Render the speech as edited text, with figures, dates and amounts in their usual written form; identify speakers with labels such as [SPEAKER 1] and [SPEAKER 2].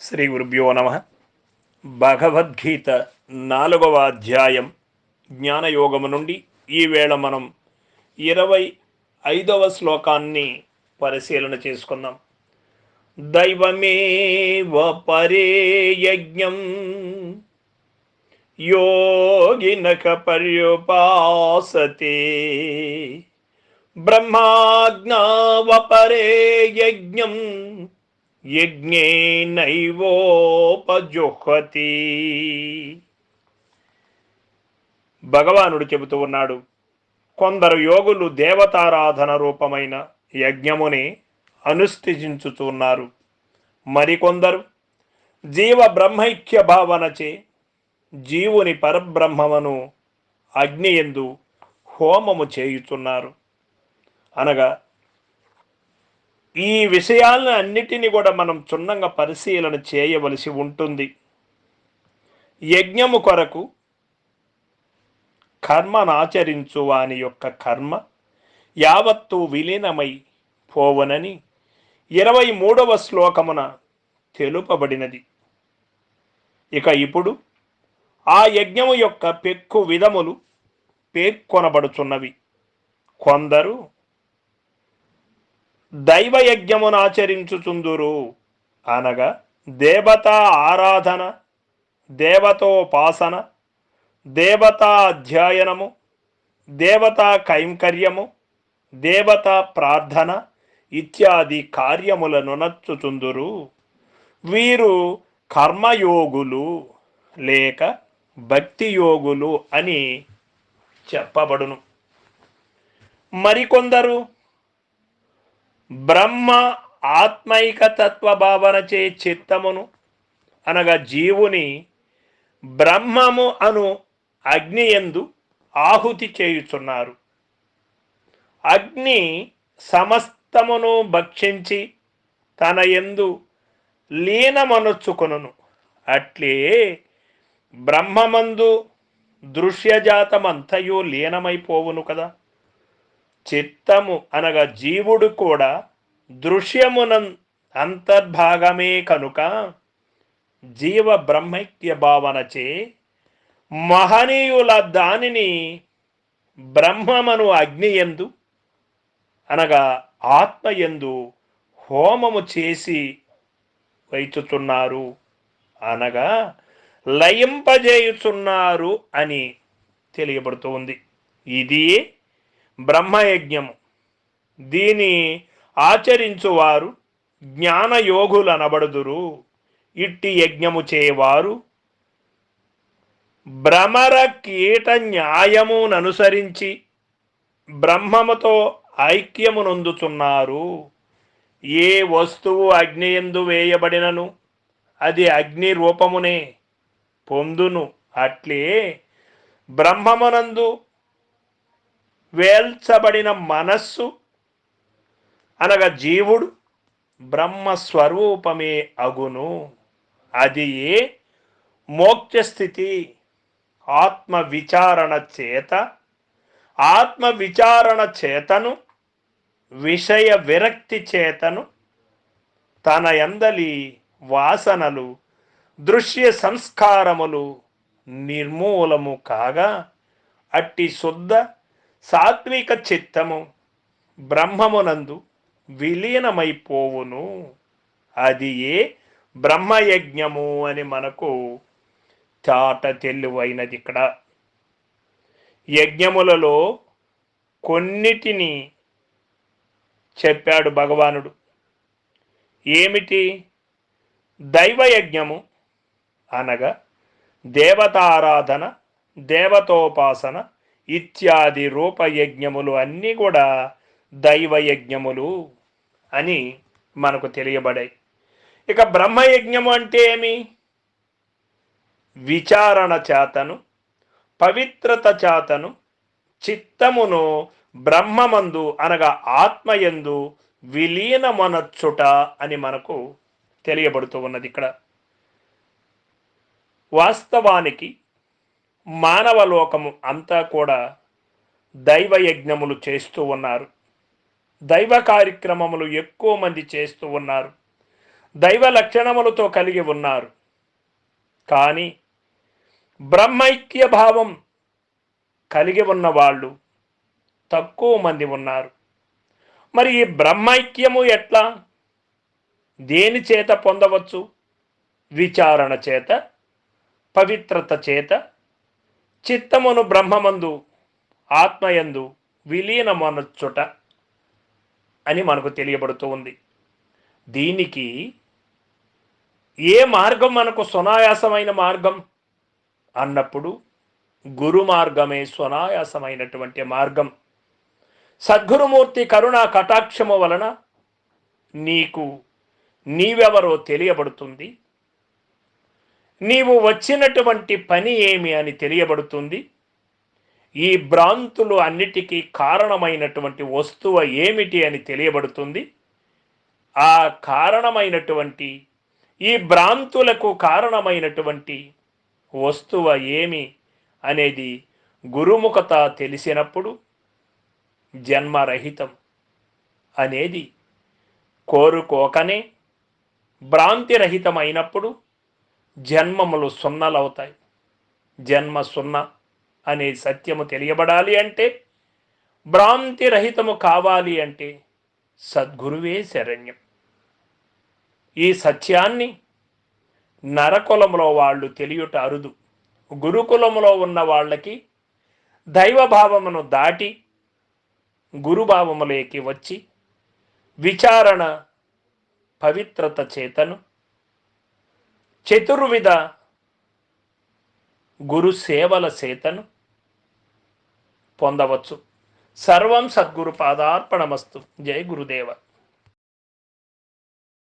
[SPEAKER 1] శ్రీ గురుభ్యో నమ. భగవద్గీత 4వ అధ్యాయం జ్ఞానయోగము నుండి ఈవేళ మనం 25వ శ్లోకాన్ని పరిశీలన చేసుకుందాం. దైవమేవ పరే యజ్ఞం యోగినక పర్యుపాసతే బ్రహ్మాజ్ఞావపరే యజ్ఞం యజ్ఞేనైవోపజుహతి. భగవానుడు చెబుతూ ఉన్నాడు, కొందరు యోగులు దేవతారాధన రూపమైన యజ్ఞముని అనుష్ఠించుతున్నారు. మరికొందరు జీవ బ్రహ్మైక్య భావనచే జీవుని పరబ్రహ్మమును అగ్నియందు హోమము చేయుచున్నారు. అనగా ఈ విషయాలను అన్నిటినీ కూడా మనం క్షుణ్ణంగా పరిశీలన చేయవలసి ఉంటుంది. యజ్ఞము కొరకు కర్మనాచరించు వాని యొక్క కర్మ యావత్తు విలీనమై పోవనని 23వ శ్లోకమున తెలుపబడినది. ఇప్పుడు ఆ యజ్ఞము యొక్క పెక్కు విధములు పేర్కొనబడుచున్నవి. కొందరు దైవయజ్ఞమునాచరించుచుందురు, అనగా దేవతా ఆరాధన, దేవతోపాసన, దేవతా అధ్యయనము, దేవతా కైంకర్యము, దేవతా ప్రార్థన ఇత్యాది కార్యములను నచ్చుచుందురు. వీరు కర్మయోగులు లేక భక్తి యోగులు అని చెప్పబడును. మరికొందరు బ్రహ్మ ఆత్మైకతత్వ భావనచే చిత్తమును, అనగా జీవుని బ్రహ్మము అను అగ్నియందు ఆహుతి చేయుచున్నారు. అగ్ని సమస్తమును భక్షించి తన యందు లీనమనొచ్చుకొనును. అట్లే బ్రహ్మమందు దృశ్యజాతమంతయు లీనమైపోవును కదా. చిత్తము అనగా జీవుడు కూడా దృశ్యమున అంతర్భాగమే కనుక జీవ బ్రహ్మైక్య భావనచే మహనీయుల దానిని బ్రహ్మమను అగ్నియందు, అనగా ఆత్మయందు హోమము చేసి వైచుచున్నారు, అనగా లయింపజేయుచున్నారు అని తెలియబడుతుంది. ఇది బ్రహ్మయజ్ఞము. దీని ఆచరించువారు జ్ఞానయోగులు అనబడుదురు. ఇట్టి యజ్ఞము చేయవారు భ్రమర కీట న్యాయముననుసరించి బ్రహ్మముతో ఐక్యమునొందుచున్నారు. ఏ వస్తువు అగ్నియందు వేయబడినను అది అగ్ని రూపమునే పొందును. అట్లే బ్రహ్మమునందు వేల్చబడిన మనస్సు, అనగా జీవుడు బ్రహ్మస్వరూపమే అగును. అది ఏ మోక్షస్థితి. ఆత్మవిచారణ చేతను విషయ విరక్తి చేతను తన యందలి వాసనలు దృశ్య సంస్కారములు నిర్మూలము కాగా అట్టి శుద్ధ సాత్విక చిత్తము బ్రహ్మమునందు విలీనమైపోవును. అది ఏ బ్రహ్మయజ్ఞము అని మనకు చాట తెలివైనది. ఇక్కడ యజ్ఞములలో కొన్నిటిని చెప్పాడు భగవానుడు. ఏమిటి? దైవయజ్ఞము అనగా దేవతారాధన, దేవతోపాసన ఇత్యాది రూపయజ్ఞములు అన్నీ కూడా దైవయజ్ఞములు అని మనకు తెలియబడాయి. ఇక బ్రహ్మయజ్ఞము అంటే ఏమి? విచారణ చేతను, పవిత్రత చేతను చిత్తమును బ్రహ్మమందు, అనగా ఆత్మయందు విలీనమనొచ్చుట అని మనకు తెలియబడుతూ ఉన్నది. ఇక్కడ వాస్తవానికి మానవ లోకము అంతా కూడా దైవయజ్ఞములు చేస్తూ ఉన్నారు. దైవ కార్యక్రమములు ఎక్కువ మంది చేస్తూ ఉన్నారు. దైవ లక్షణములతో కలిగి ఉన్నారు. కానీ బ్రహ్మైక్య భావం కలిగి ఉన్న వాళ్ళు తక్కువ మంది ఉన్నారు. మరి ఈ బ్రహ్మైక్యము ఎట్లా, దేని చేత పొందవచ్చు? విచారణ చేత, పవిత్రత చేత, చిత్తమును బ్రహ్మమందు ఆత్మయందు విలీనమనొచ్చుట అని మనకు తెలియబడుతూ ఉంది. దీనికి ఏ మార్గం మనకు సునాయాసమైన మార్గం అన్నప్పుడు గురు మార్గమే సునాయాసమైనటువంటి మార్గం. సద్గురుమూర్తి కరుణా కటాక్షము వలన నీకు నీవెవరో తెలియబడుతుంది. నీవు వచ్చినటువంటి పని ఏమి అని తెలియబడుతుంది. ఈ భ్రాంతులు అన్నిటికీ కారణమైనటువంటి వస్తువు ఏమిటి అని తెలియబడుతుంది. ఆ కారణమైనటువంటి ఈ భ్రాంతులకు కారణమైనటువంటి వస్తువు ఏమి అనేది గురుముఖత తెలిసినప్పుడు జన్మరహితం అనేది కోరుకోకనే భ్రాంతిరహితమైనప్పుడు జన్మములు సున్నలవుతాయి. జన్మ సున్నా అనే సత్యము తెలియబడాలి అంటే, భ్రాంతిరహితము కావాలి అంటే సద్గురువే శరణ్యం. ఈ సత్యాన్ని నరకులములో వాళ్ళు తెలియుట అరుదు. గురుకులములో ఉన్న వాళ్ళకి దైవభావమును దాటి గురుభావములోకి వచ్చి విచారణ పవిత్రత చేతను చతుర్విధ గురు సేవల చేతను పొందవచ్చు. సర్వం సద్గురు పాదార్పణమస్తు. జై గురుదేవ.